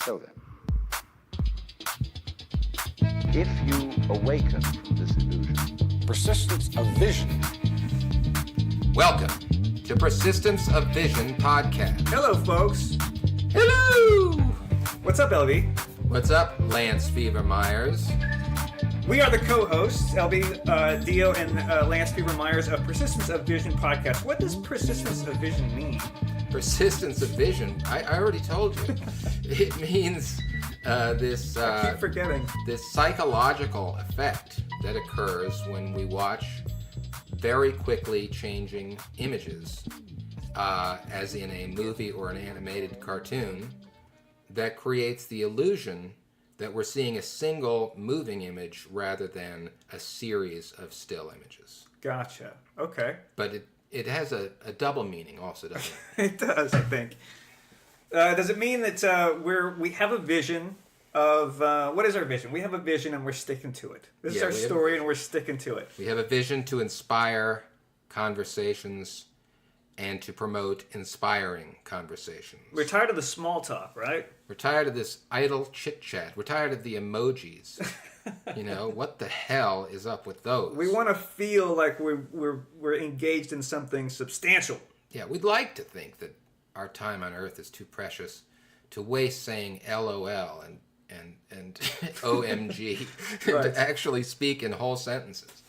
So then, if you awaken from this illusion, persistence of vision. Welcome to Persistence of Vision podcast. Hello, folks. Hello! What's up, LB? What's up, Lance Fever Myers? We are the co-hosts, LB, Dio, and Lance Fever Myers of Persistence of Vision podcast. What does persistence of vision mean? Persistence of vision? I already told you. It means this... I keep forgetting. This psychological effect that occurs when we watch very quickly changing images, as in a movie or an animated cartoon, that creates the illusion that we're seeing a single moving image rather than a series of still images. Gotcha. Okay. But it has a double meaning also, doesn't it? It does, I think. Does it mean that we have a vision of... what is our vision? We have a vision and we're sticking to it. This is our story and we're sticking to it. We have a vision to inspire conversations and to promote inspiring conversations. We're tired of the small talk, right? We're tired of this idle chit-chat. We're tired of the emojis. You know, what the hell is up with those? We want to feel like we're engaged in something substantial. Yeah, we'd like to think that our time on Earth is too precious to waste saying LOL and OMG right. to actually speak in whole sentences.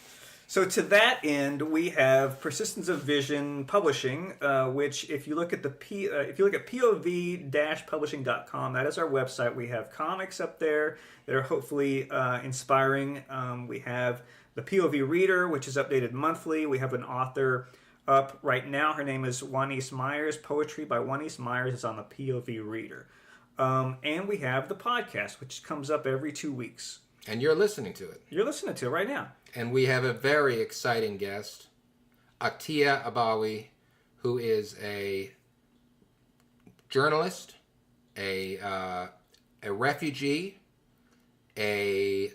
So to that end, we have Persistence of Vision Publishing, which if you look at POV-publishing.com, that is our website. We have comics up there that are hopefully inspiring. We have the POV Reader, which is updated monthly. We have an author up right now. Her name is Juanice Myers. Poetry by Juanice Myers is on the POV Reader. And we have the podcast, which comes up every 2 weeks. And you're listening to it. You're listening to it right now. And we have a very exciting guest, Atia Abawi, who is a journalist, a refugee, and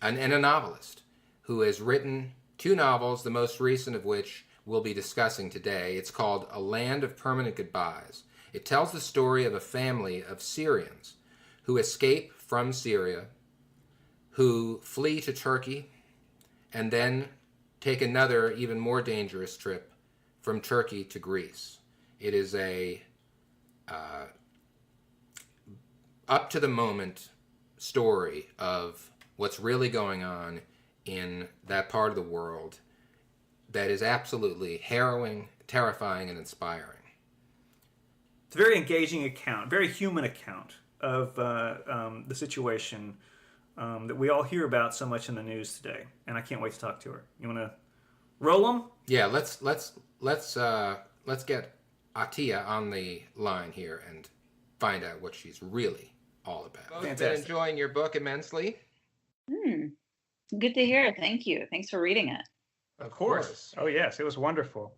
a novelist who has written 2 novels, the most recent of which we'll be discussing today. It's called A Land of Permanent Goodbyes. It tells the story of a family of Syrians who escape from Syria, who flee to Turkey, and then take another, even more dangerous trip from Turkey to Greece. It is a up-to-the-moment story of what's really going on in that part of the world that is absolutely harrowing, terrifying, and inspiring. It's a very engaging account, very human account of the situation that we all hear about so much in the news today, and I can't wait to talk to her. You want to roll them? Yeah, let's get Atia on the line here and find out what she's really all about. I've been enjoying your book immensely. Good to hear. Thank you. Thanks for reading it. Of course. Oh yes, it was wonderful.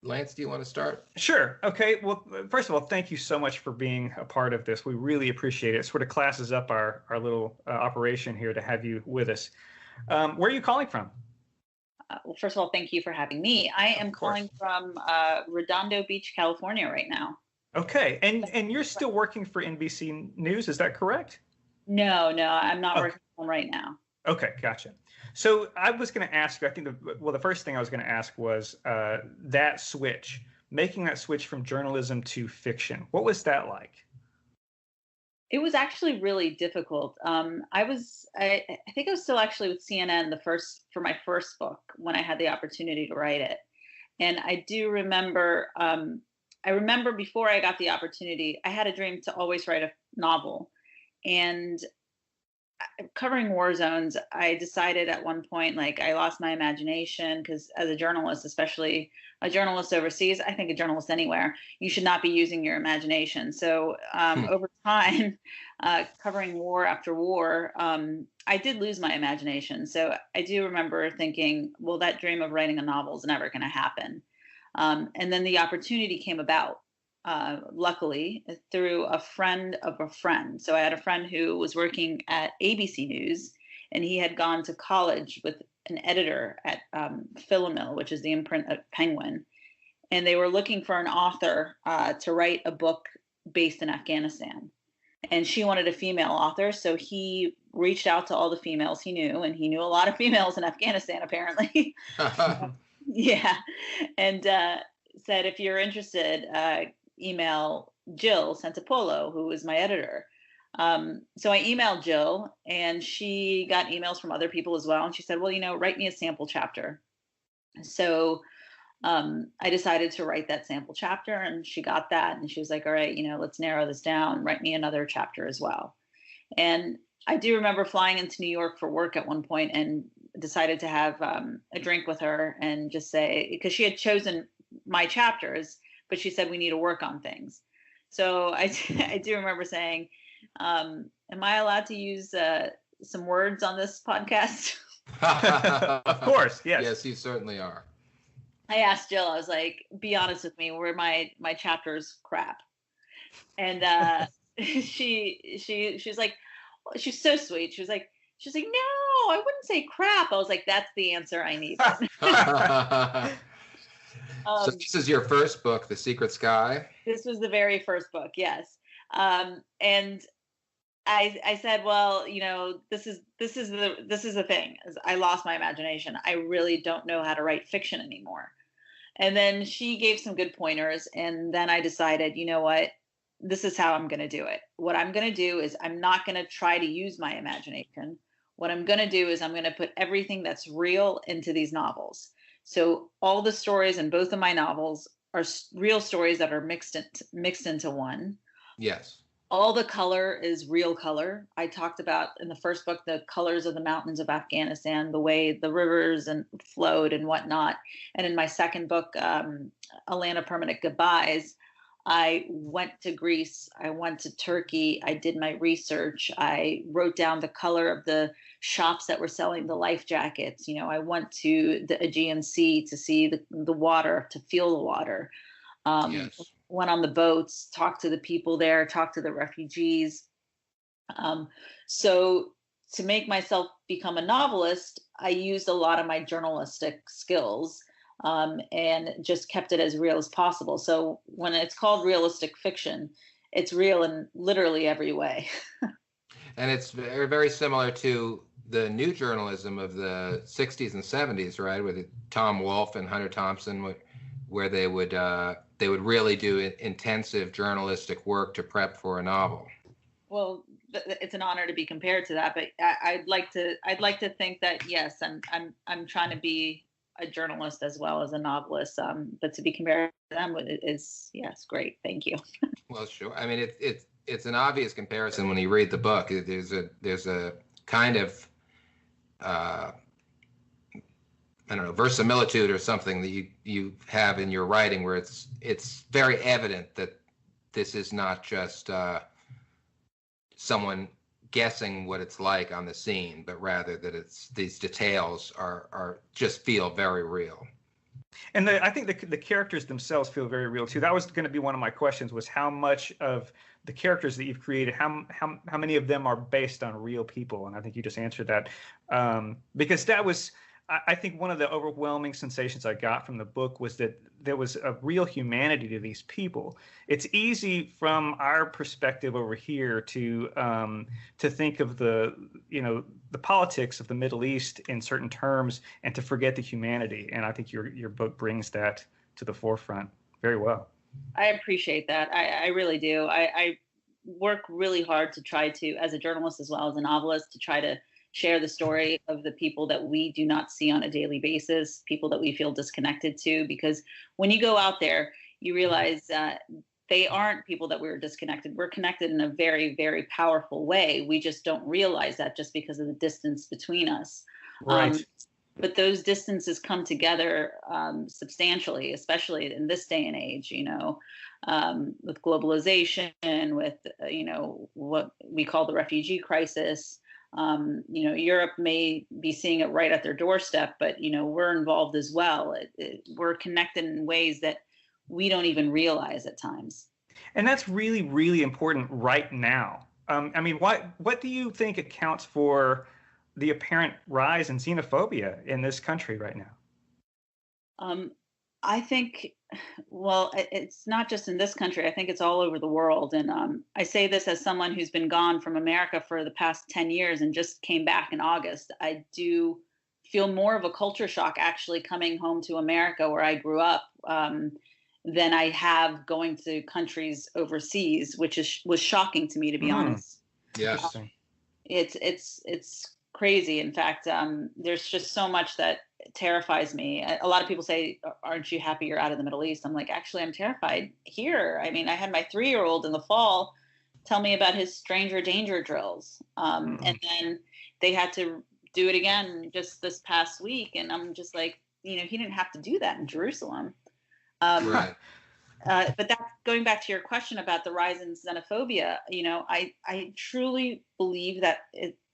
Lance, do you want to start? Sure. Okay. Well, first of all, thank you so much for being a part of this. We really appreciate it. It sort of classes up our little operation here to have you with us. Where are you calling from? Well, first of all, thank you for having me. I am calling from Redondo Beach, California right now. Okay. And you're still working for NBC News, is that correct? No, I'm not working for them right now. Okay, gotcha. So I was going to ask you, I think, the first thing I was going to ask was making that switch from journalism to fiction. What was that like? It was actually really difficult. I think I was still actually with CNN for my first book when I had the opportunity to write it. And I do remember, before I got the opportunity, I had a dream to always write a novel. And covering war zones, I decided at one point, I lost my imagination because as a journalist, especially a journalist overseas, I think a journalist anywhere, you should not be using your imagination. So over time, covering war after war, I did lose my imagination. So I do remember thinking, well, that dream of writing a novel is never going to happen. And then the opportunity came about. Luckily, through a friend of a friend. So I had a friend who was working at ABC News, and he had gone to college with an editor at Philomel, which is the imprint of Penguin. and they were looking for an author to write a book based in Afghanistan. And she wanted a female author, so he reached out to all the females he knew, and he knew a lot of females in Afghanistan, apparently. Yeah. And said, if you're interested, email Jill Santopolo, who is my editor. So I emailed Jill, and she got emails from other people as well. And she said, well, write me a sample chapter. So I decided to write that sample chapter, and she got that, and she was like, all right, let's narrow this down, write me another chapter as well. And I do remember flying into New York for work at one point and decided to have a drink with her and just say, because she had chosen my chapters, but she said, we need to work on things. So I do remember saying, am I allowed to use some words on this podcast? Of course, yes. Yes, you certainly are. I asked Jill, I was like, be honest with me, were my chapters crap? And she's like, she's so sweet. She's like, no, I wouldn't say crap. I was like, that's the answer I need. So this is your first book, The Secret Sky? This was the very first book, yes. And I said, well, this is the thing. I lost my imagination. I really don't know how to write fiction anymore. And then she gave some good pointers, and then I decided, you know what? This is how I'm going to do it. What I'm going to do is I'm not going to try to use my imagination. What I'm going to do is I'm going to put everything that's real into these novels. So all the stories in both of my novels are real stories that are mixed into one. Yes. All the color is real color. I talked about in the first book the colors of the mountains of Afghanistan, the way the rivers flowed and whatnot. And in my second book, A Land of Permanent Goodbyes, I went to Greece, I went to Turkey, I did my research, I wrote down the color of the shops that were selling the life jackets. I went to the Aegean Sea to see the water, to feel the water. Yes. Went on the boats, talked to the people there, talked to the refugees. So to make myself become a novelist, I used a lot of my journalistic skills and just kept it as real as possible. So when it's called realistic fiction, it's real in literally every way. And it's very, very similar to the new journalism of the 60s and 70s, right? With Tom Wolfe and Hunter Thompson, where they would really do intensive journalistic work to prep for a novel. Well, it's an honor to be compared to that, but I'd like to think that yes, I'm trying to be a journalist as well as a novelist. But to be compared to them is yes, great. Thank you. Well, sure. I mean, it's an obvious comparison when you read the book. There's a kind of I don't know, verisimilitude or something that you have in your writing, where it's very evident that this is not just someone guessing what it's like on the scene, but rather that these details are just feel very real. And I think the characters themselves feel very real too. That was going to be one of my questions: was how much of the characters that you've created, how many of them are based on real people? And I think you just answered that, because that was, I think, one of the overwhelming sensations I got from the book was that there was a real humanity to these people. It's easy from our perspective over here to think of the politics of the Middle East in certain terms and to forget the humanity. And I think your book brings that to the forefront very well. I appreciate that. I really do. I work really hard to try to, as a journalist as well as a novelist, to try to share the story of the people that we do not see on a daily basis, people that we feel disconnected to, because when you go out there, you realize they aren't people that we're disconnected. We're connected in a very, very powerful way. We just don't realize that just because of the distance between us. Right. But those distances come together substantially, especially in this day and age, with globalization, with, what we call the refugee crisis. Europe may be seeing it right at their doorstep, but, we're involved as well. We're connected in ways that we don't even realize at times. And that's really, really important right now. What do you think accounts for the apparent rise in xenophobia in this country right now? I think Well, it's not just in this country. I think it's all over the world. And I say this as someone who's been gone from America for the past 10 years and just came back in August. I do feel more of a culture shock actually coming home to America where I grew up than I have going to countries overseas, which was shocking to me, to be honest. Yeah. Interesting. It's crazy. In fact, there's just so much that terrifies me. A lot of people say, "Aren't you happy you're out of the Middle East?" I'm like, actually, I'm terrified here. I mean, I had my 3-year-old in the fall tell me about his stranger danger drills, and then they had to do it again just this past week, and I'm just like, he didn't have to do that in Jerusalem. Right. But that's going back to your question about the rise in xenophobia. I truly believe that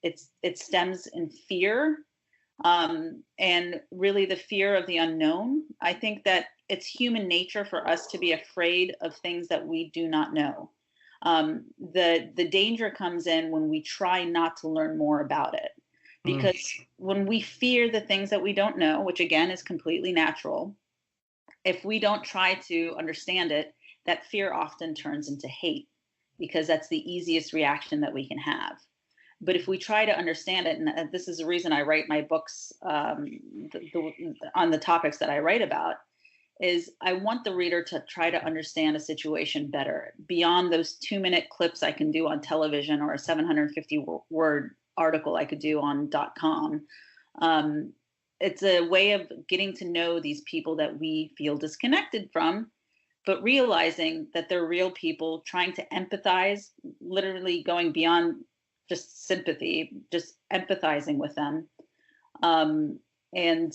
it stems in fear, and really the fear of the unknown. I think that it's human nature for us to be afraid of things that we do not know. The danger comes in when we try not to learn more about it, because when we fear the things that we don't know, which again is completely natural, if we don't try to understand it, that fear often turns into hate, because that's the easiest reaction that we can have. But if we try to understand it, and this is the reason I write my books on the topics that I write about, is I want the reader to try to understand a situation better beyond those 2-minute clips I can do on television or a 750-word article I could do on .com. It's a way of getting to know these people that we feel disconnected from, but realizing that they're real people, trying to empathize, literally going beyond just sympathy, just empathizing with them, and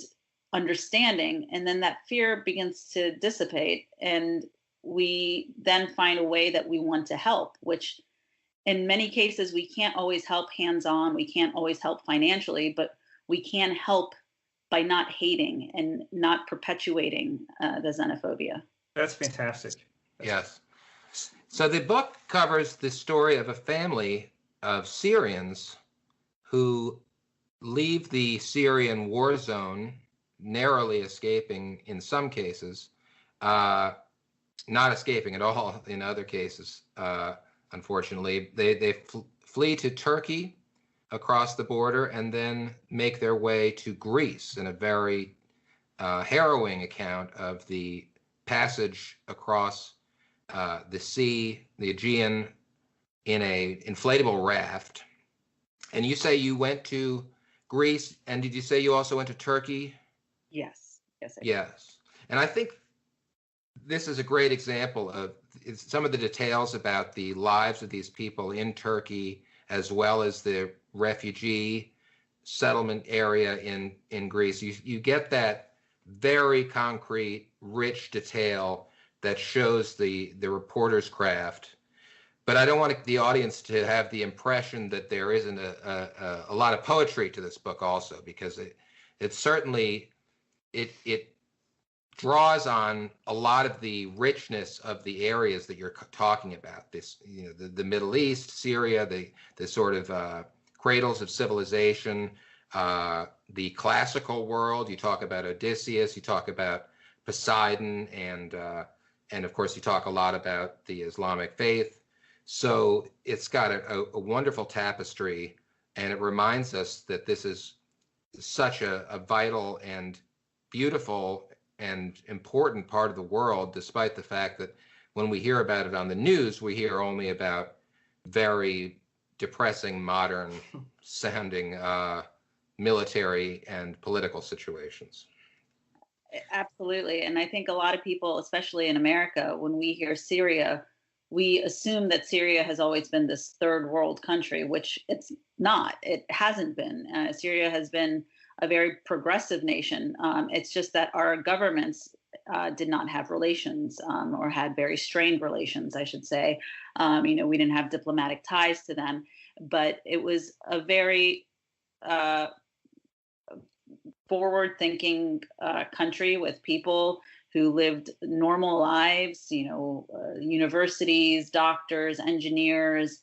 understanding. And then that fear begins to dissipate, and we then find a way that we want to help, which in many cases we can't always help hands-on, we can't always help financially, but we can help by not hating and not perpetuating the xenophobia. That's fantastic. Yes. So the book covers the story of a family of Syrians who leave the Syrian war zone, narrowly escaping in some cases, not escaping at all in other cases, unfortunately. They flee to Turkey across the border and then make their way to Greece in a very harrowing account of the passage across the sea, the Aegean, in a inflatable raft. And you say you went to Greece, and did you say you also went to Turkey? Yes. Yes. Yes. And I think this is a great example of some of the details about the lives of these people in Turkey, as well as the refugee settlement area in Greece. You get that very concrete, rich detail that shows the reporter's craft. But I don't want the audience to have the impression that there isn't a lot of poetry to this book also, because it certainly draws on a lot of the richness of the areas that you're talking about. This, the Middle East, Syria, the sort of cradles of civilization, the classical world. You talk about Odysseus, you talk about Poseidon, and of course you talk a lot about the Islamic faith. So it's got a wonderful tapestry, and it reminds us that this is such a vital and beautiful and important part of the world, despite the fact that when we hear about it on the news, we hear only about very depressing, modern sounding military and political situations. Absolutely. And I think a lot of people, especially in America, when we hear Syria, we assume that Syria has always been this third world country, which it's not. It hasn't been. Syria has been a very progressive nation. It's just that our governments did not have relations, or had very strained relations, I should say. We didn't have diplomatic ties to them, but it was a very forward-thinking country with people who lived normal lives, universities, doctors, engineers,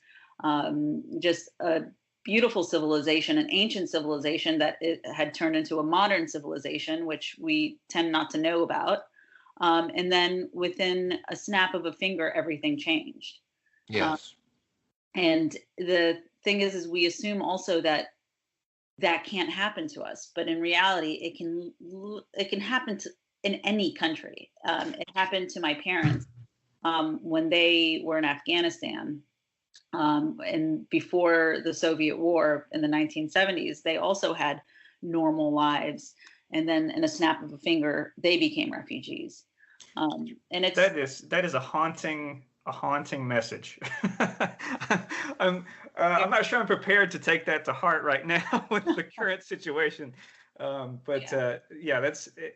just a beautiful civilization, an ancient civilization that it had turned into a modern civilization, which we tend not to know about. And then within a snap of a finger, everything changed. Yes. And the thing is we assume also that that can't happen to us, but in reality, it can happen in any country. It happened to my parents when they were in Afghanistan, and before the Soviet War in the 1970s. They also had normal lives, and then in a snap of a finger, they became refugees. And it's that is a haunting message. I'm not sure I'm prepared to take that to heart right now with the current situation.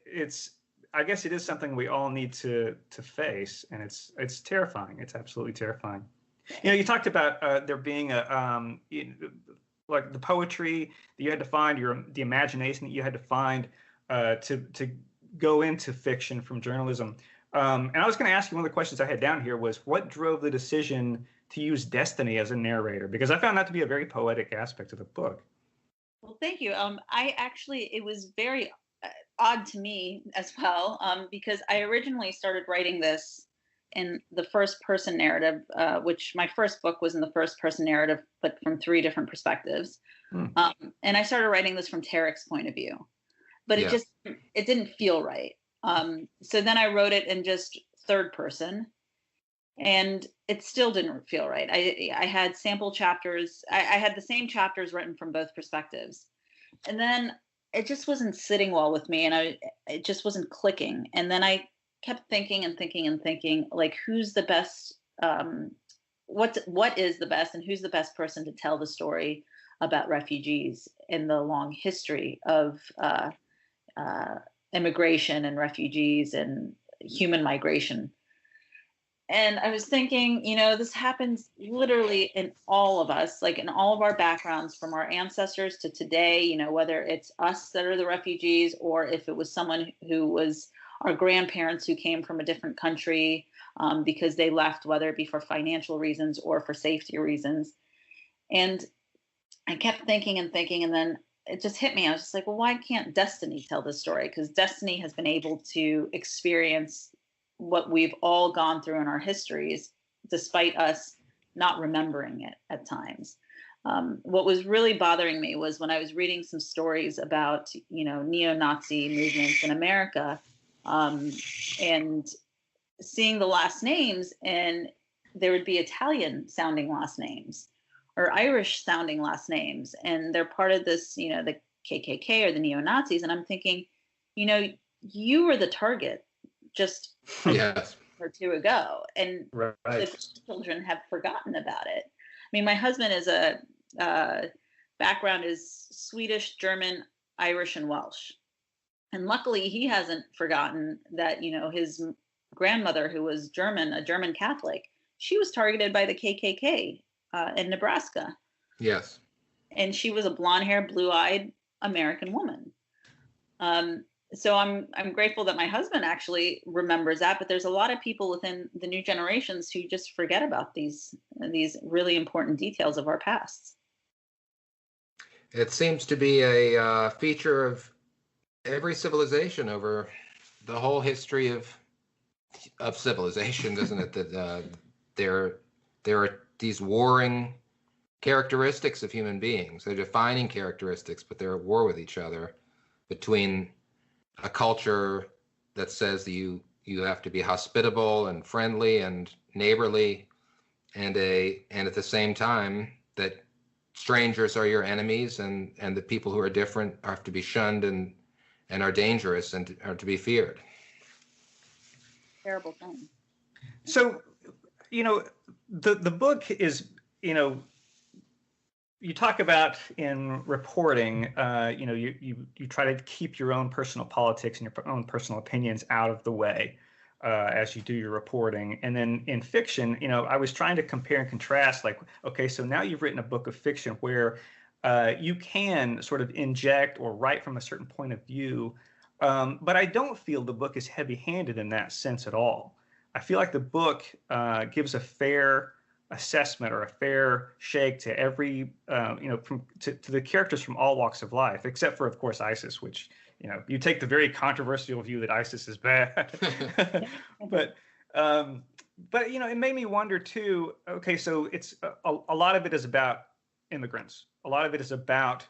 It's I guess it is something we all need to face, and it's terrifying. It's absolutely terrifying. You talked about there being like the poetry that you had to find, the imagination that you had to find to go into fiction from journalism. And I was going to ask you, one of the questions I had down here was, what drove the decision to use destiny as a narrator? Because I found that to be a very poetic aspect of the book. Well, thank you. It was very odd to me as well, because I originally started writing this in the first person narrative, which my first book was in the first person narrative, but from 3 different perspectives. And I started writing this from Tarek's point of view, but it didn't feel right. So then I wrote it in just third person, and it still didn't feel right. I had sample chapters. I had the same chapters written from both perspectives, and then it just wasn't sitting well with me, and it just wasn't clicking. And then I kept thinking and thinking and thinking, like, who's the best? What is the best, and who's the best person to tell the story about refugees in the long history of immigration and refugees and human migration? And I was thinking, this happens literally in all of us, like in all of our backgrounds, from our ancestors to today, whether it's us that are the refugees, or if it was someone who was our grandparents who came from a different country because they left, whether it be for financial reasons or for safety reasons. And I kept thinking and thinking, and then it just hit me. I was just like, well, why can't destiny tell this story? Because destiny has been able to experience what we've all gone through in our histories, despite us not remembering it at times. What was really bothering me was when I was reading some stories about, neo-Nazi movements in America, and seeing the last names, and there would be Italian sounding last names or Irish sounding last names, and they're part of this, the KKK or the neo-Nazis. And I'm thinking, you were the target just Yes. or 2 ago, and Right. the children have forgotten about it. I mean, my husband is background is Swedish, German, Irish, and Welsh. And luckily he hasn't forgotten that, his grandmother, who was German, a German Catholic, she was targeted by the KKK in Nebraska. Yes. And she was a blonde-haired, blue-eyed American woman. So I'm grateful that my husband actually remembers that, but there's a lot of people within the new generations who just forget about these really important details of our pasts. It seems to be a feature of every civilization over the whole history of civilization, doesn't it? That there are these warring characteristics of human beings. They're defining characteristics, but they're at war with each other, between a culture that says that you have to be hospitable and friendly and neighborly, and at the same time that strangers are your enemies, and the people who are different have to be shunned and are dangerous and are to be feared. Terrible thing. So, the book is, you talk about in reporting, you try to keep your own personal politics and your own personal opinions out of the way as you do your reporting. And then in fiction, I was trying to compare and contrast, like, okay, so now you've written a book of fiction where you can sort of inject or write from a certain point of view, but I don't feel the book is heavy-handed in that sense at all. I feel like the book gives a fair assessment or a fair shake to every, to the characters from all walks of life, except for, of course, ISIS, which you take the very controversial view that ISIS is bad, but it made me wonder too. Okay, so it's a lot of it is about immigrants. A lot of it is about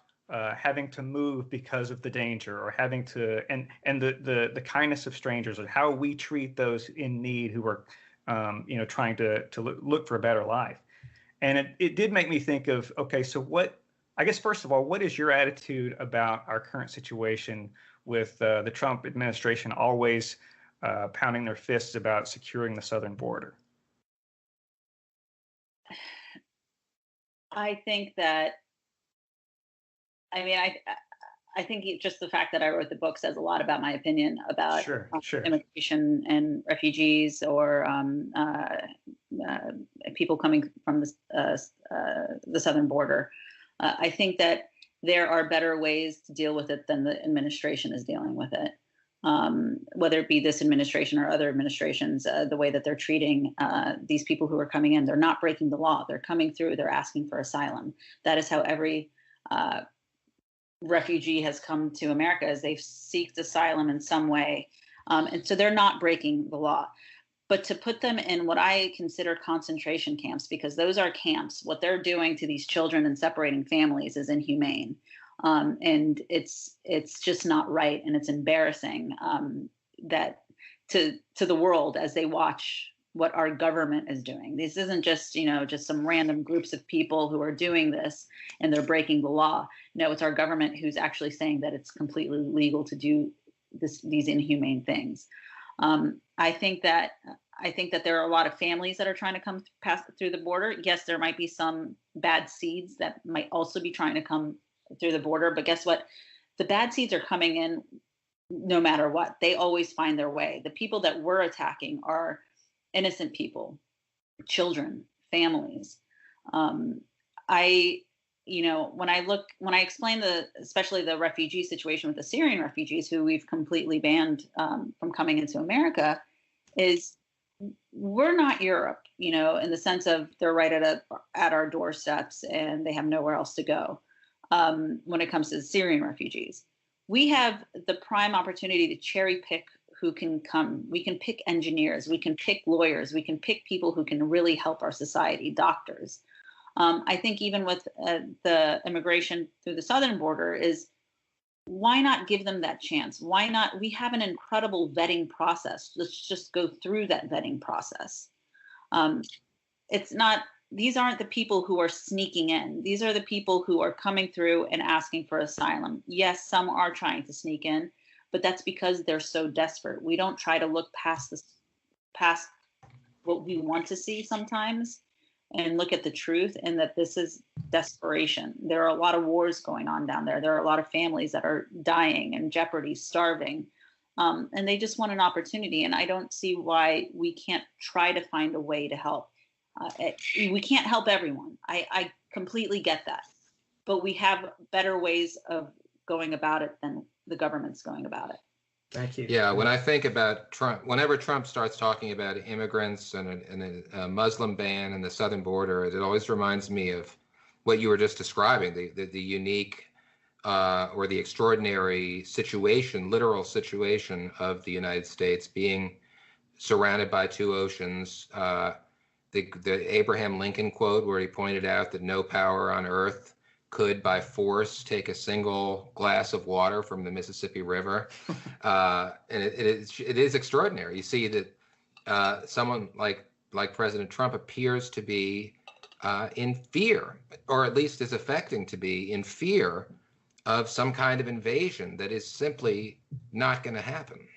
having to move because of the danger, or having to, and the kindness of strangers, or how we treat those in need who are, trying to look for a better life. And it did make me think of, okay, so I guess first of all, what is your attitude about our current situation with the Trump administration always pounding their fists about securing the southern border? I think that, I think just the fact that I wrote the book says a lot about my opinion about Sure. immigration and refugees, or people coming from the southern border. I think that there are better ways to deal with it than the administration is dealing with it. Whether it be this administration or other administrations, the way that they're treating these people who are coming in, they're not breaking the law. They're coming through, they're asking for asylum. That is how every refugee has come to America, as they've sought asylum in some way. And so they're not breaking the law. But to put them in what I consider concentration camps, because those are camps, what they're doing to these children and separating families is inhumane. And it's just not right, and it's embarrassing that to the world as they watch what our government is doing. This isn't just just some random groups of people who are doing this and they're breaking the law. No, it's our government who's actually saying that it's completely legal to do these inhumane things. I think that there are a lot of families that are trying to pass through the border. Yes, there might be some bad seeds that might also be trying to come through the border, but guess what? The bad seeds are coming in no matter what. They always find their way. The people that we're attacking are innocent people, children, families. When I explain especially the refugee situation with the Syrian refugees, who we've completely banned from coming into America, is we're not Europe, in the sense of they're right at our doorsteps and they have nowhere else to go. When it comes to the Syrian refugees, we have the prime opportunity to cherry pick who can come. We can pick engineers, we can pick lawyers, we can pick people who can really help our society, doctors. I think even with the immigration through the southern border, is why not give them that chance? Why not? We have an incredible vetting process. Let's just go through that vetting process. These aren't the people who are sneaking in. These are the people who are coming through and asking for asylum. Yes, some are trying to sneak in, but that's because they're so desperate. We don't try to look past what we want to see sometimes and look at the truth, and that this is desperation. There are a lot of wars going on down there. There are a lot of families that are dying, in jeopardy, starving, and they just want an opportunity. And I don't see why we can't try to find a way to help. We can't help everyone. I completely get that. But we have better ways of going about it than the government's going about it. Thank you. Yeah, when I think about Trump, whenever Trump starts talking about immigrants and a Muslim ban and the southern border, it always reminds me of what you were just describing, the unique or the extraordinary situation, literal situation of the United States being surrounded by two oceans. The Abraham Lincoln quote, where he pointed out that no power on earth could by force take a single glass of water from the Mississippi River. And it is extraordinary. You see that someone like President Trump appears to be in fear, or at least is affecting to be in fear of some kind of invasion that is simply not going to happen.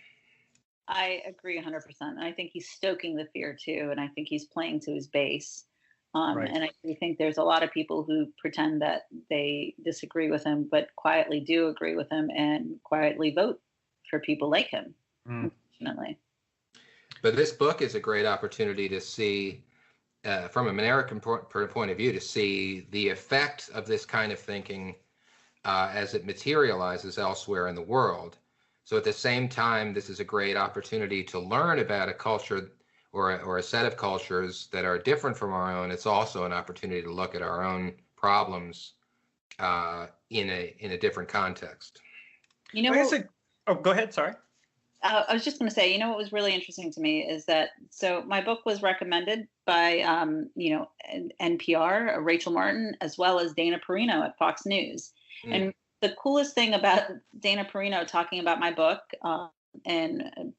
I agree 100%. And I think he's stoking the fear too. And I think he's playing to his base. Right. And I do think there's a lot of people who pretend that they disagree with him, but quietly do agree with him and quietly vote for people like him, unfortunately. But this book is a great opportunity to see, from an American point of view, to see the effect of this kind of thinking as it materializes elsewhere in the world. So at the same time, this is a great opportunity to learn about a culture or a set of cultures that are different from our own. It's also an opportunity to look at our own problems in a different context. You know, Oh, go ahead. Sorry. I was just going to say, what was really interesting to me is that so my book was recommended by NPR, Rachel Martin, as well as Dana Perino at Fox News. And the coolest thing about Dana Perino talking about my book and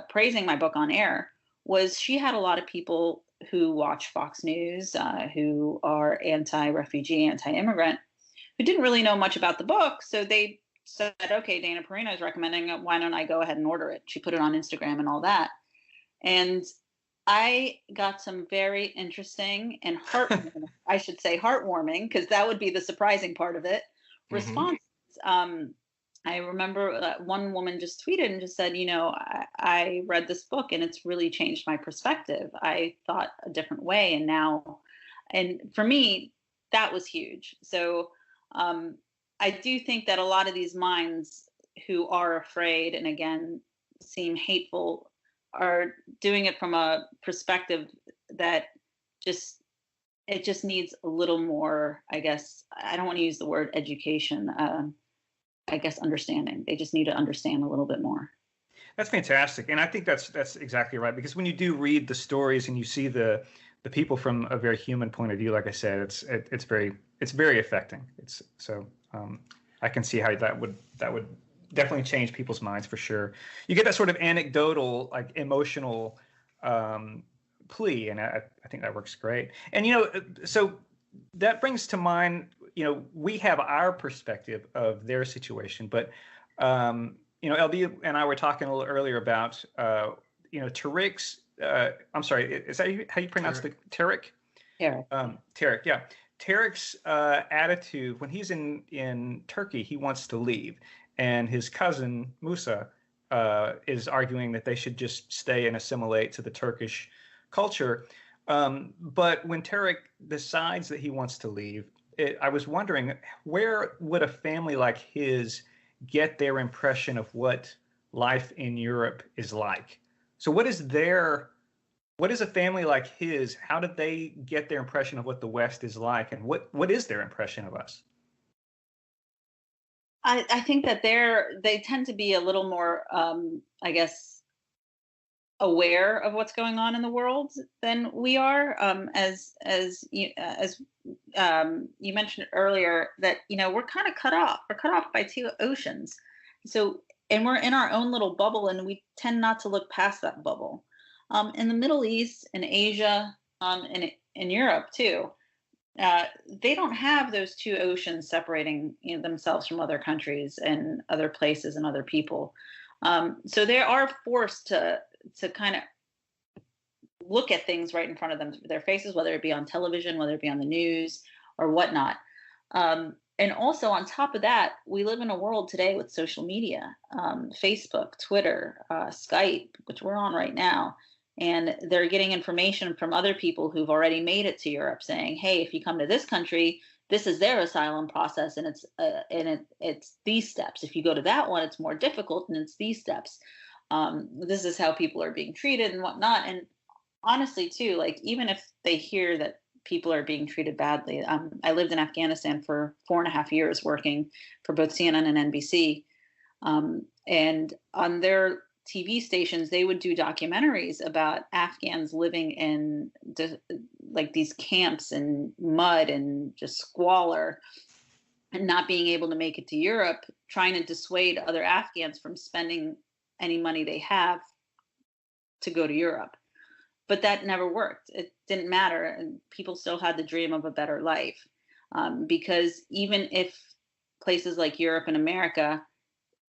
praising my book on air was she had a lot of people who watch Fox News, who are anti-refugee, anti-immigrant, who didn't really know much about the book. So they said, okay, Dana Perino is recommending it. Why don't I go ahead and order it? She put it on Instagram and all that. And I got some very interesting and heartwarming, I should say heartwarming, because that would be the surprising part of it, responses. I remember one woman just tweeted and just said, I read this book and it's really changed my perspective. I thought a different way. And for me, that was huge. So I do think that a lot of these minds who are afraid and again seem hateful are doing it from a perspective that it just needs a little more, I guess, I don't want to use the word education, I guess understanding. They just need to understand a little bit more. That's fantastic. And I think that's exactly right, because when you do read the stories and you see the people from a very human point of view, like I said, it's very affecting. I can see how that would definitely change people's minds for sure. You get that sort of anecdotal, like emotional plea, and I think that works great. And so that brings to mind, we have our perspective of their situation, but LB and I were talking a little earlier about Tariq's. I'm sorry, is that how you pronounce the Tariq? Tariq. Tariq, yeah. Tariq's attitude when he's in Turkey, he wants to leave, and his cousin Musa is arguing that they should just stay and assimilate to the Turkish culture. But when Tariq decides that he wants to leave, I was wondering, where would a family like his get their impression of what life in Europe is like? So what is a family like his? How did they get their impression of what the West is like, and what is their impression of us? I think that they tend to be a little more, I guess, aware of what's going on in the world than we are. As you mentioned earlier, that we're kind of cut off. We're cut off by two oceans. So, and we're in our own little bubble, and we tend not to look past that bubble. In the Middle East, in Asia, and in Europe too, they don't have those two oceans separating themselves from other countries and other places and other people. So they are forced to kind of look at things right in front of them, their faces, whether it be on television, whether it be on the news or whatnot. And also on top of that, we live in a world today with social media, Facebook, Twitter, Skype, which we're on right now. And they're getting information from other people who've already made it to Europe saying, hey, if you come to this country, this is their asylum process, and it's these steps. If you go to that one, it's more difficult, and it's these steps. This is how people are being treated and whatnot. And honestly, too, like even if they hear that people are being treated badly, I lived in Afghanistan for 4.5 years working for both CNN and NBC. And on their TV stations, they would do documentaries about Afghans living in like these camps in mud and just squalor and not being able to make it to Europe, trying to dissuade other Afghans from spending any money they have to go to Europe. But that never worked. It didn't matter. And people still had the dream of a better life. Because even if places like Europe and America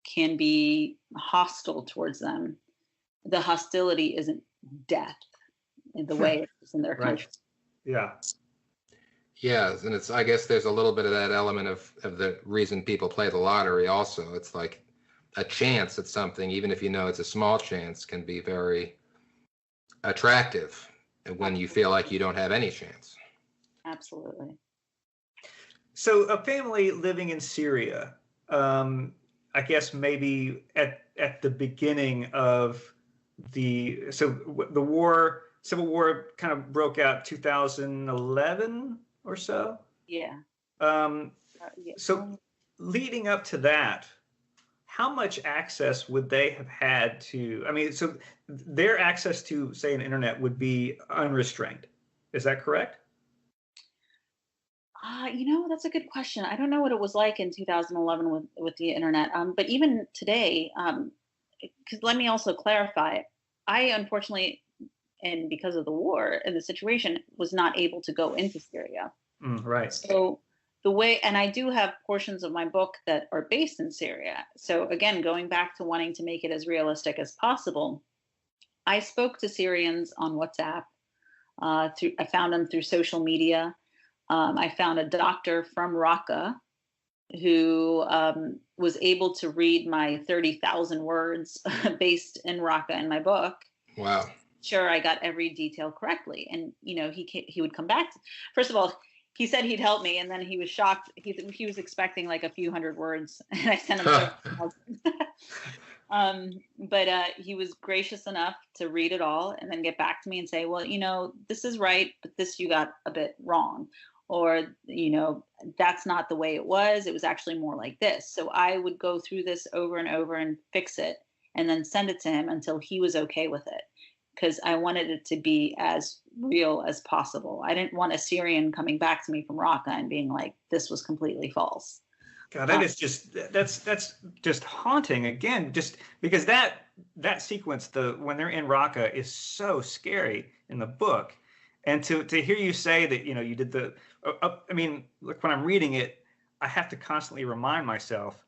can be hostile towards them, the hostility isn't death in the way it is in their country. Yeah. Yeah, and I guess there's a little bit of that element of the reason people play the lottery also. It's like a chance at something, even if it's a small chance, can be very attractive when you feel like you don't have any chance. Absolutely. So a family living in Syria, I guess maybe at the beginning of the civil war kind of broke out 2011 or so. Yeah. Yeah. So leading up to that, how much access would they have had to? I mean, so their access to, say, an internet would be unrestrained. Is that correct? That's a good question. I don't know what it was like in 2011 with the internet. But even today, because let me also clarify, I unfortunately, and because of the war and the situation, was not able to go into Syria. Right. So the way, and I do have portions of my book that are based in Syria. So again, going back to wanting to make it as realistic as possible, I spoke to Syrians on WhatsApp. I found them through social media. I found a doctor from Raqqa who was able to read my 30,000 words based in Raqqa in my book. Wow. Sure, I got every detail correctly. And, he would come back. First of all, he said he'd help me, and then he was shocked. He was expecting like a few hundred words, and I sent him 30,000. But he was gracious enough to read it all and then get back to me and say, well, this is right, but this you got a bit wrong. Or, that's not the way it was. It was actually more like this. So I would go through this over and over and fix it and then send it to him until he was okay with it. Because I wanted it to be as real as possible. I didn't want a Syrian coming back to me from Raqqa and being like, this was completely false. God, that's just haunting again, just because that sequence, when they're in Raqqa, is so scary in the book. And to hear you say that, you did I mean, look, when I'm reading it, I have to constantly remind myself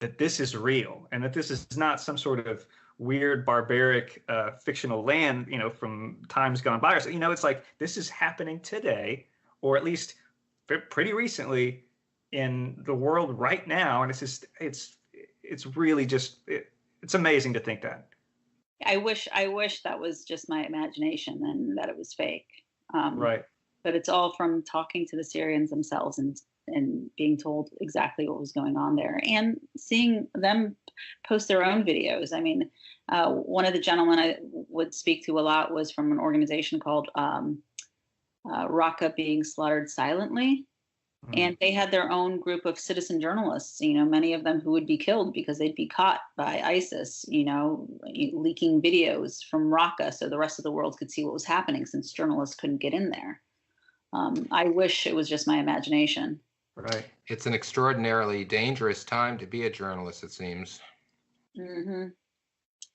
that this is real and that this is not some sort of weird, barbaric, fictional land, from times gone by. So, it's like this is happening today, or at least pretty recently in the world right now. And it's really just, it's amazing to think that. I wish that was just my imagination and that it was fake. Right. But it's all from talking to the Syrians themselves and being told exactly what was going on there and seeing them post their own videos. I mean, one of the gentlemen I would speak to a lot was from an organization called Raqqa Being Slaughtered Silently. And they had their own group of citizen journalists, many of them who would be killed because they'd be caught by ISIS, leaking videos from Raqqa so the rest of the world could see what was happening since journalists couldn't get in there. I wish it was just my imagination. Right. It's an extraordinarily dangerous time to be a journalist, it seems. Mm-hmm.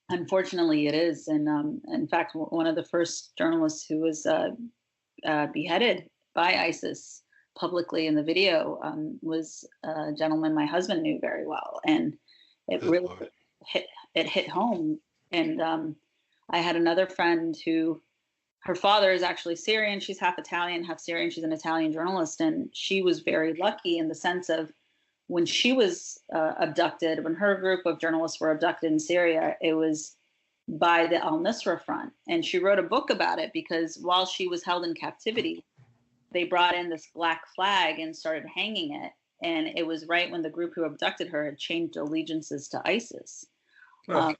Unfortunately, it is. And in fact, one of the first journalists who was beheaded by ISIS publicly in the video was a gentleman my husband knew very well, and it really hit home. And I had another friend who, her father is actually Syrian. She's half Italian, half Syrian. She's an Italian journalist, and she was very lucky in the sense of when she was abducted, when her group of journalists were abducted in Syria, it was by the al-Nusra Front, and she wrote a book about it because while she was held in captivity, they brought in this black flag and started hanging it. And it was right when the group who abducted her had changed allegiances to ISIS. So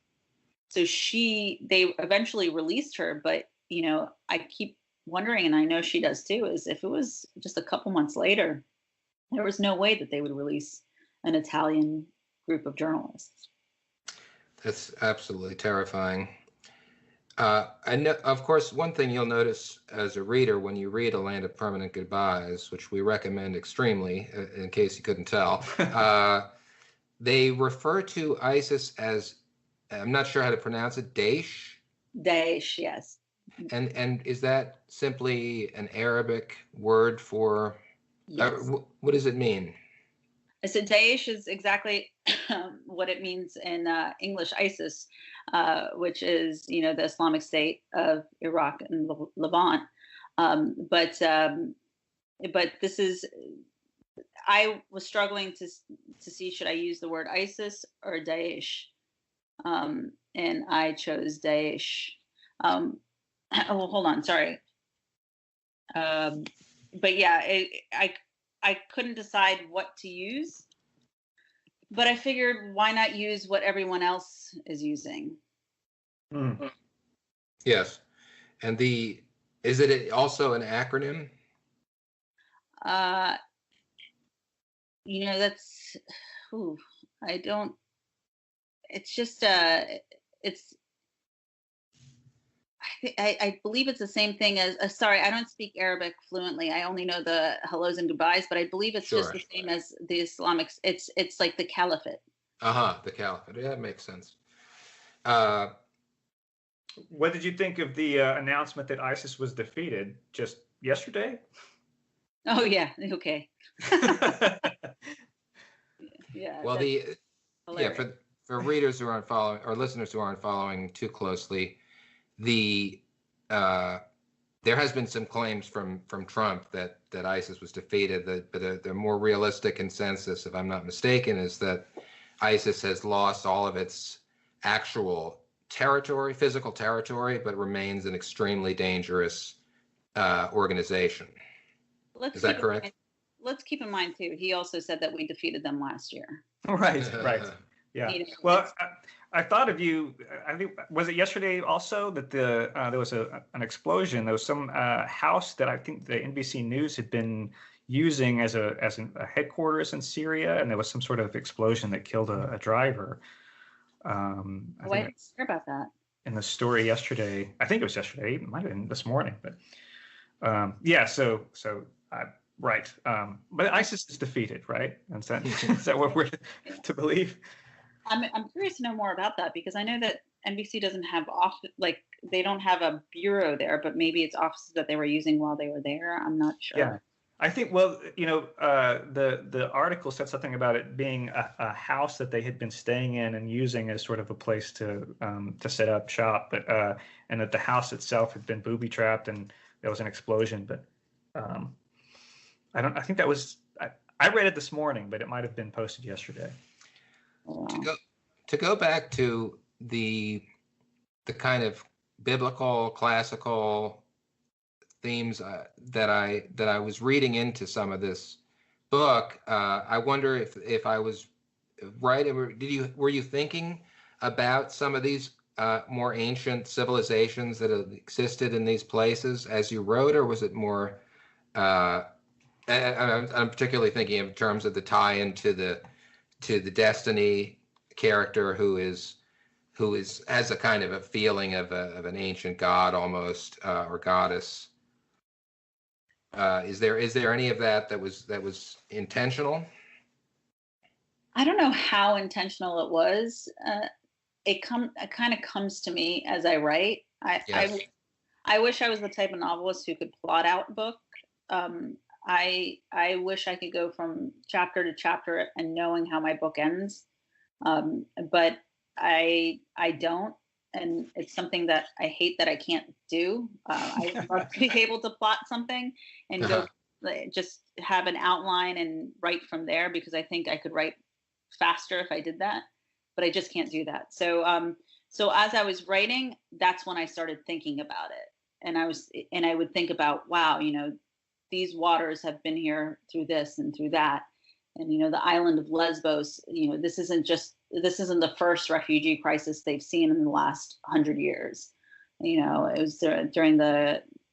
they eventually released her. But, I keep wondering, and I know she does too, is if it was just a couple months later, there was no way that they would release an Italian group of journalists. That's absolutely terrifying. I know, of course, one thing you'll notice as a reader when you read A Land of Permanent Goodbyes, which we recommend extremely, in case you couldn't tell, they refer to ISIS as, I'm not sure how to pronounce it, Daesh? Daesh, yes. And is that simply an Arabic word for, Yes. What does it mean? So Daesh is exactly what it means in English, ISIS, which is, the Islamic State of Iraq and Levant. But this is, I was struggling to see, should I use the word ISIS or Daesh? And I chose Daesh. Hold on, sorry. But yeah, I couldn't decide what to use, but I figured why not use what everyone else is using? Yes. And is it also an acronym? That's, I don't it's just it's I believe it's the same thing as sorry, I don't speak Arabic fluently. I only know the hellos and goodbyes, but I believe it's just Sure. the same as the Islamic. It's like the caliphate. The caliphate. Yeah, that makes sense. What did you think of the announcement that ISIS was defeated just yesterday? Oh yeah, okay. Yeah. Well, hilarious. for readers who aren't following or listeners who aren't following too closely, there has been some claims from Trump that ISIS was defeated. But the more realistic consensus, if I'm not mistaken, is that ISIS has lost all of its actual territory, physical territory, but remains an extremely dangerous organization. Is that correct? Let's keep in mind too, he also said that we defeated them last year. Right. Yeah. Well, I thought of you. I think was it yesterday also that there was an explosion. There was some house that I think the NBC News had been using as a headquarters in Syria, and there was some sort of explosion that killed a driver. I didn't hear about that. In the story yesterday, I think it was yesterday. It might have been this morning, but yeah. So right. But ISIS is defeated, right? Is that what we're to believe? I'm curious to know more about that, because I know that NBC doesn't have they don't have a bureau there, but maybe it's offices that they were using while they were there. I'm not sure. Yeah, I think. Well, the article said something about it being a house that they had been staying in and using as sort of a place to set up shop, but and that the house itself had been booby trapped and there was an explosion. But I think that was I read it this morning, but it might have been posted yesterday. To go back to the kind of biblical, classical themes that I was reading into some of this book, I wonder if I was right. Were you thinking about some of these more ancient civilizations that have existed in these places as you wrote, or was it more? I'm particularly thinking in terms of the tie-in to the Destiny character who has a kind of a feeling of an ancient god almost, or goddess. Is there any of that was intentional? I don't know how intentional it was. It kind of comes to me as I write. I wish I was the type of novelist who could plot out a book. I wish I could go from chapter to chapter and knowing how my book ends, but I don't, and it's something that I hate that I can't do. I would love to be able to plot something and go just have an outline and write from there, because I think I could write faster if I did that, but I just can't do that. So as I was writing, that's when I started thinking about it, and I would think about, wow, these waters have been here through this and through that. And, the island of Lesbos, this isn't the first refugee crisis they've seen in the last 100 years. It was during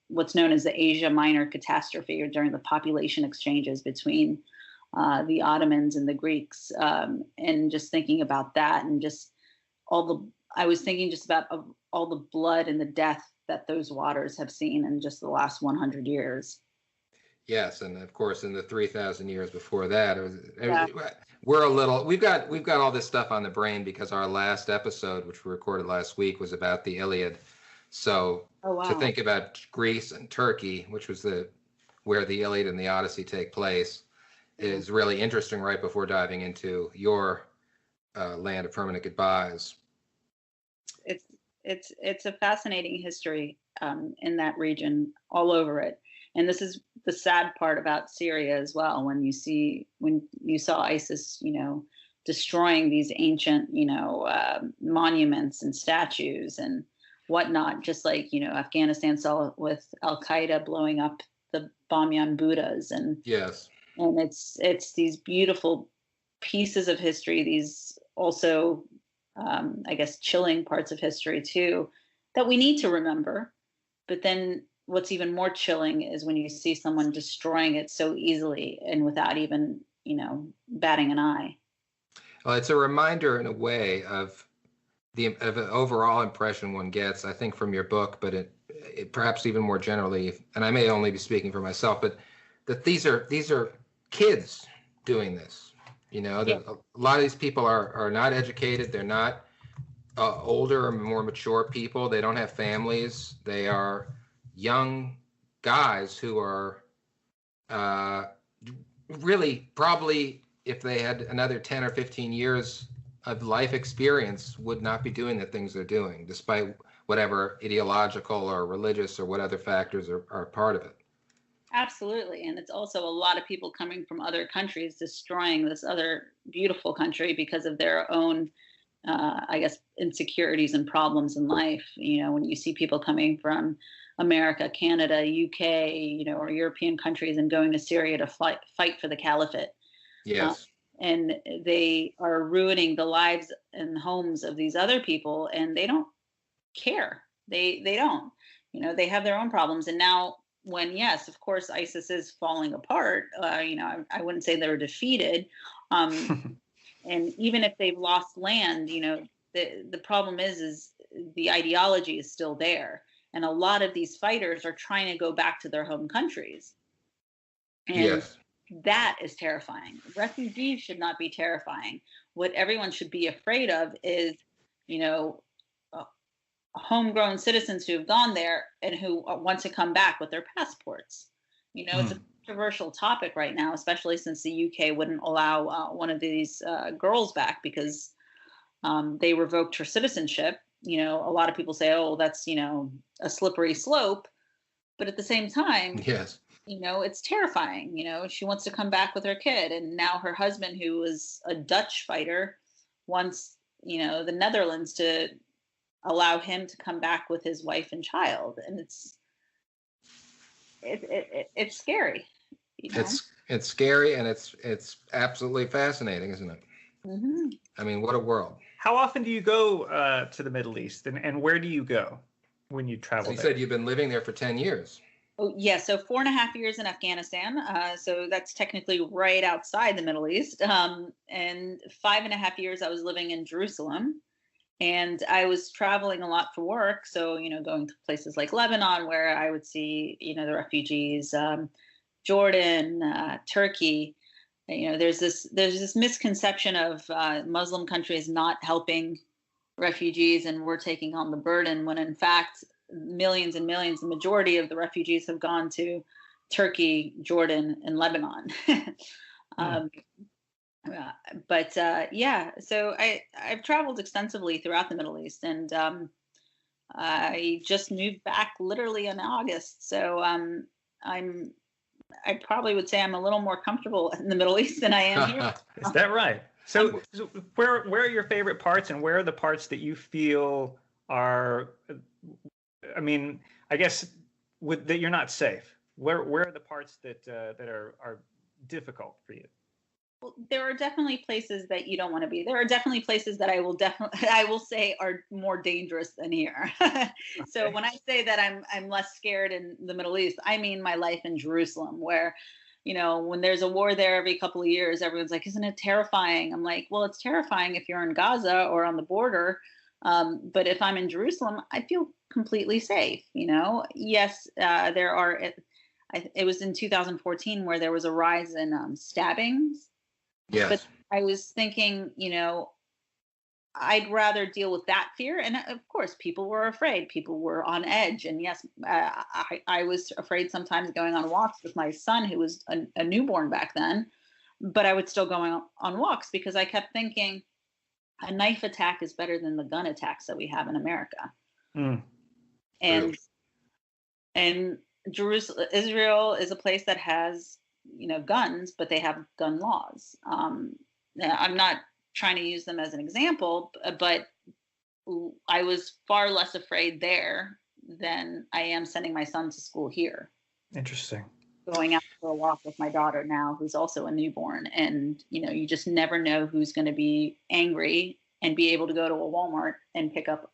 what's known as the Asia Minor catastrophe, or during the population exchanges between the Ottomans and the Greeks. And just thinking about that, and just I was thinking just about all the blood and the death that those waters have seen in just the last 100 years. Yes, and of course, in the 3,000 years before that, we've got all this stuff on the brain because our last episode, which we recorded last week, was about the Iliad. So to think about Greece and Turkey, which was where the Iliad and the Odyssey take place, is really interesting. Right before diving into your land of permanent goodbyes, it's a fascinating history in that region, all over it. And this is the sad part about Syria as well. When you saw ISIS, destroying these ancient, monuments and statues and whatnot, just like, Afghanistan saw with Al Qaeda blowing up the Bamyan Buddhas. And yes, and it's these beautiful pieces of history, these also, I guess, chilling parts of history too, that we need to remember. But then what's even more chilling is when you see someone destroying it so easily and without even, batting an eye. Well, it's a reminder in a way of the overall impression one gets, I think, from your book, but it perhaps even more generally, and I may only be speaking for myself, but that these are kids doing this. You know, Yeah. a lot of these people are not educated. They're not older or more mature people. They don't have families. They are young guys who are really probably, if they had another 10 or 15 years of life experience, would not be doing the things they're doing, despite whatever ideological or religious or what other factors are part of it. Absolutely. And it's also a lot of people coming from other countries destroying this other beautiful country because of their own, I guess, insecurities and problems in life. You know, when you see people coming from America, Canada, UK, you know, or European countries and going to Syria to fight for the caliphate. Yes. And they are ruining the lives and homes of these other people, and they don't care. They don't. You know, they have their own problems. And now, when, yes, of course, ISIS is falling apart, you know, I wouldn't say they're defeated. And even if they've lost land, you know, the problem is the ideology is still there. And a lot of these fighters are trying to go back to their home countries. And yes. That is terrifying. Refugees should not be terrifying. What everyone should be afraid of is, you know, homegrown citizens who have gone there and who want to come back with their passports. You know, it's a controversial topic right now, especially since the UK wouldn't allow one of these girls back because they revoked her citizenship. You know, a lot of people say, oh, that's, you know, a slippery slope. But at the same time, yes, you know, it's terrifying. You know, she wants to come back with her kid. And now her husband, who was a Dutch fighter, wants, you know, the Netherlands to allow him to come back with his wife and child. And it's scary. You know? It's scary, and it's absolutely fascinating, isn't it? Mm-hmm. I mean, what a world. How often do you go to the Middle East, and where do you go when you travel So you there? said you've been living there for 10 years. Oh, yeah, so 4.5 years in Afghanistan. So that's technically right outside the Middle East. And 5.5 years I was living in Jerusalem. And I was traveling a lot for work. So, you know, going to places like Lebanon, where I would see, you know, the refugees, Jordan, Turkey. You know, there's this misconception of Muslim countries not helping refugees and we're taking on the burden, when in fact, millions and millions, the majority of the refugees have gone to Turkey, Jordan, and Lebanon. Yeah, so I've traveled extensively throughout the Middle East, and I just moved back literally in August. So I probably would say I'm a little more comfortable in the Middle East than I am here. Is that right? So where are your favorite parts, and where are the parts that you feel are, I mean, I guess that you're not safe? Where are the parts that are difficult for you? Well, there are definitely places that you don't want to be. There are definitely places that I will say are more dangerous than here. So Okay. when I say that I'm less scared in the Middle East, I mean my life in Jerusalem, where, you know, when there's a war there every couple of years, everyone's like, isn't it terrifying? I'm like, well, it's terrifying if you're in Gaza or on the border. But if I'm in Jerusalem, I feel completely safe. You know, yes, there are. It was in 2014 where there was a rise in stabbings. Yes. But I was thinking, you know, I'd rather deal with that fear. And of course, people were afraid. People were on edge. And yes, I was afraid sometimes going on walks with my son, who was a newborn back then. But I would still go on walks because I kept thinking a knife attack is better than the gun attacks that we have in America. And Jerusalem, Israel is a place that has, you know, guns, but they have gun laws. I'm not trying to use them as an example, but I was far less afraid there than I am sending my son to school here. Interesting. Going out for a walk with my daughter now, who's also a newborn, and you know, you just never know who's going to be angry and be able to go to a Walmart and pick up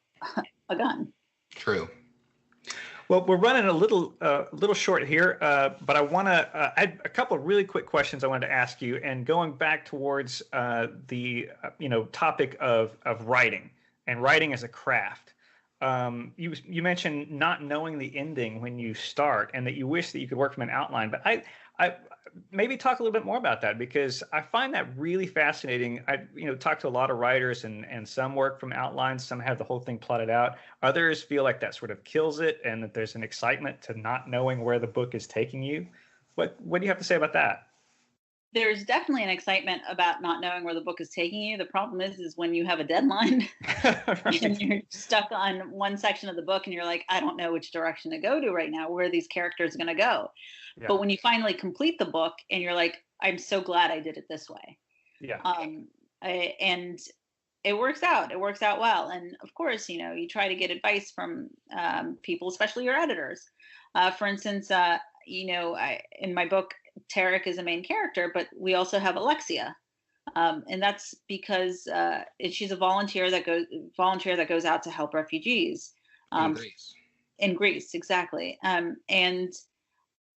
a gun. True. Well, we're running a little short here, but I want to add a couple of really quick questions I wanted to ask you. And going back towards the topic of writing, and writing as a craft. You mentioned not knowing the ending when you start, and that you wish that you could work from an outline. But I maybe talk a little bit more about that, because I find that really fascinating. I talk to a lot of writers, and some work from outlines, some have the whole thing plotted out. Others feel like that sort of kills it, and that there's an excitement to not knowing where the book is taking you. What do you have to say about that? There's definitely an excitement about not knowing where the book is taking you. The problem is when you have a deadline Right. and you're stuck on one section of the book and you're like, I don't know which direction to go to right now. Where are these characters going to go? Yeah. But when you finally complete the book and you're like, I'm so glad I did it this way. Yeah. And it works out. It works out well. And of course, you try to get advice from people, especially your editors. For instance, in my book, Tarek is a main character, but we also have Alexia, and that's because she's a volunteer that goes out to help refugees In Greece. In Greece, exactly. And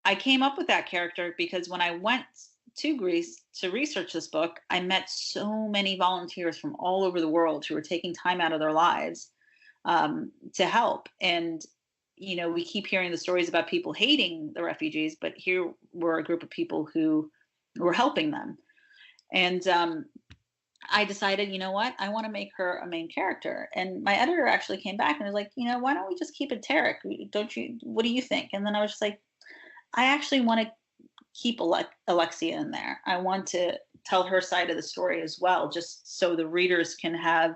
I came up with that character because when I went to Greece to research this book, I met so many volunteers from all over the world who were taking time out of their lives to help. And we keep hearing the stories about people hating the refugees, but here were a group of people who were helping them. And I decided, you know what, I want to make her a main character. And my editor actually came back and was like, why don't we just keep it Tarek? What do you think? And then I was just like, I actually want to keep Alexia in there. I want to tell her side of the story as well, just so the readers can have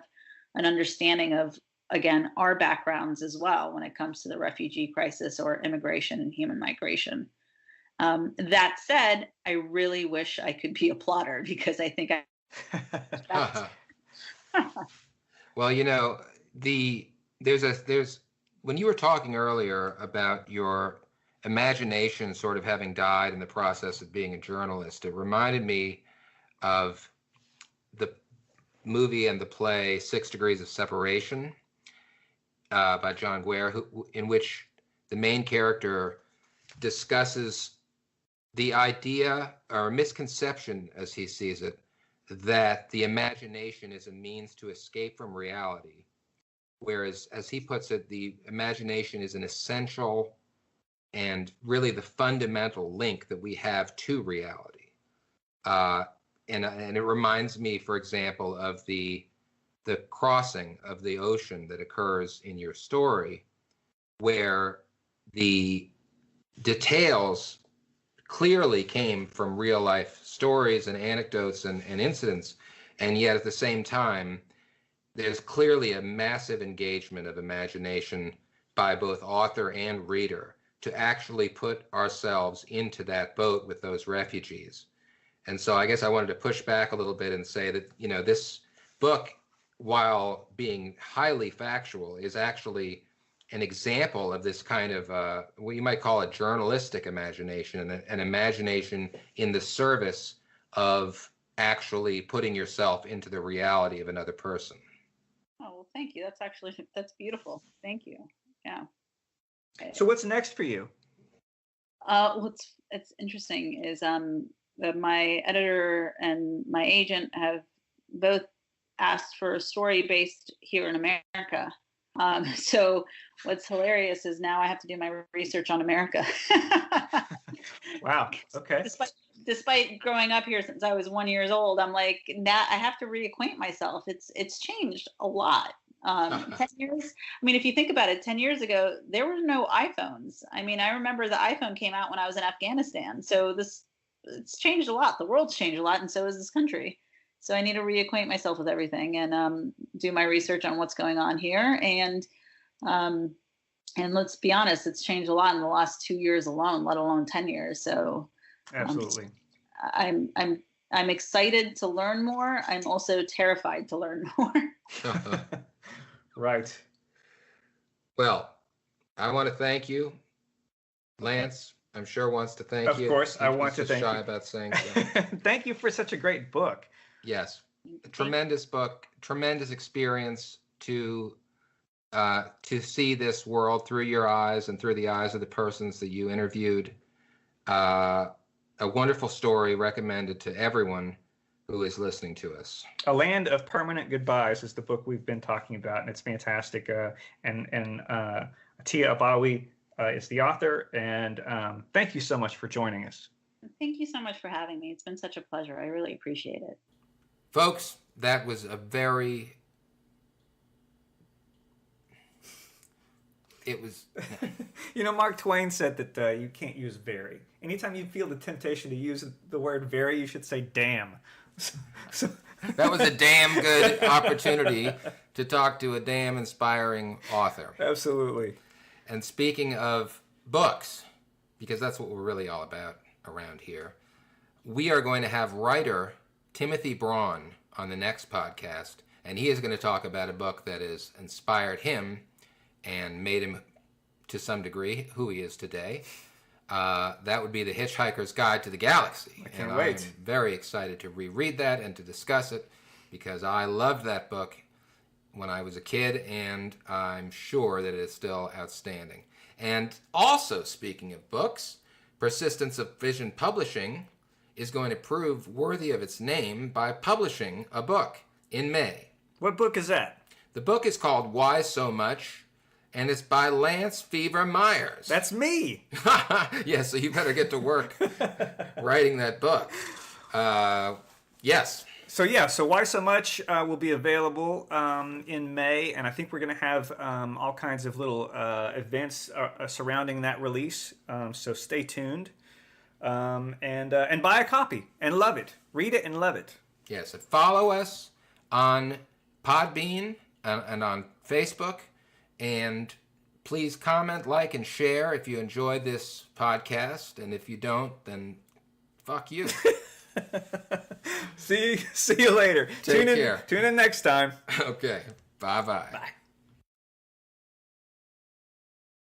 an understanding of, again, our backgrounds as well when it comes to the refugee crisis or immigration and human migration. That said, I really wish I could be a plotter, because I think Well, there's when you were talking earlier about your imagination sort of having died in the process of being a journalist, it reminded me of the movie and the play 6 Degrees of Separation, by John Guare, in which the main character discusses the idea or misconception, as he sees it, that the imagination is a means to escape from reality, whereas, as he puts it, the imagination is an essential and really the fundamental link that we have to reality. And it reminds me, for example, of the crossing of the ocean that occurs in your story, where the details clearly came from real life stories and anecdotes and incidents, and yet at the same time there's clearly a massive engagement of imagination by both author and reader to actually put ourselves into that boat with those refugees. And so I guess I wanted to push back a little bit and say that this book, while being highly factual, is actually an example of this kind of what you might call a journalistic imagination, and an imagination in the service of actually putting yourself into the reality of another person. Oh, well, thank you. That's beautiful. Thank you. Yeah. Okay. So what's next for you? What's interesting is that my editor and my agent have both asked for a story based here in America. So what's hilarious is now I have to do my research on America. Wow. Okay. Despite growing up here since I was 1 year old, I'm like, now I have to reacquaint myself. It's changed a lot. 10 years. I mean, if you think about it, 10 years ago, there were no iPhones. I mean, I remember the iPhone came out when I was in Afghanistan. So it's changed a lot. The world's changed a lot, and so has this country. So I need to reacquaint myself with everything and do my research on what's going on here. And let's be honest, it's changed a lot in the last 2 years alone, let alone 10 years. So Absolutely. I'm excited to learn more. I'm also terrified to learn more. Right. Well, I want to thank you. Lance, I'm sure, wants to thank you. Of course, I want to He's thank shy you. about saying so. Thank you for such a great book. Yes, a tremendous book, tremendous experience to see this world through your eyes and through the eyes of the persons that you interviewed. A wonderful story recommended to everyone who is listening to us. A Land of Permanent Goodbyes is the book we've been talking about, and it's fantastic. And Atia Abawi is the author, and thank you so much for joining us. Thank you so much for having me. It's been such a pleasure. I really appreciate it. Folks, that was a very... It was... You know, Mark Twain said that you can't use very. Anytime you feel the temptation to use the word very, you should say damn. So... That was a damn good opportunity to talk to a damn inspiring author. Absolutely. And speaking of books, because that's what we're really all about around here, we are going to have writer Timothy Braun on the next podcast, and he is going to talk about a book that has inspired him and made him, to some degree, who he is today. That would be The Hitchhiker's Guide to the Galaxy. I can't wait. I'm very excited to reread that and to discuss it, because I loved that book when I was a kid, and I'm sure that it is still outstanding. And also, speaking of books, Persistence of Vision Publishing is going to prove worthy of its name by publishing a book in May. What book is that? The book is called Why So Much, and it's by Lance Fever Myers. That's me. Yeah, so you better get to work writing that book. Yes. So Why So Much will be available in May, and I think we're going to have all kinds of little events surrounding that release. So stay tuned, and buy a copy and love it. Read it and love it. Yes, and follow us on Podbean and on Facebook, and please comment, like, and share if you enjoyed this podcast, and if you don't, then fuck you. See you later. Take care. Tune in next time. Okay. Bye-bye. Bye.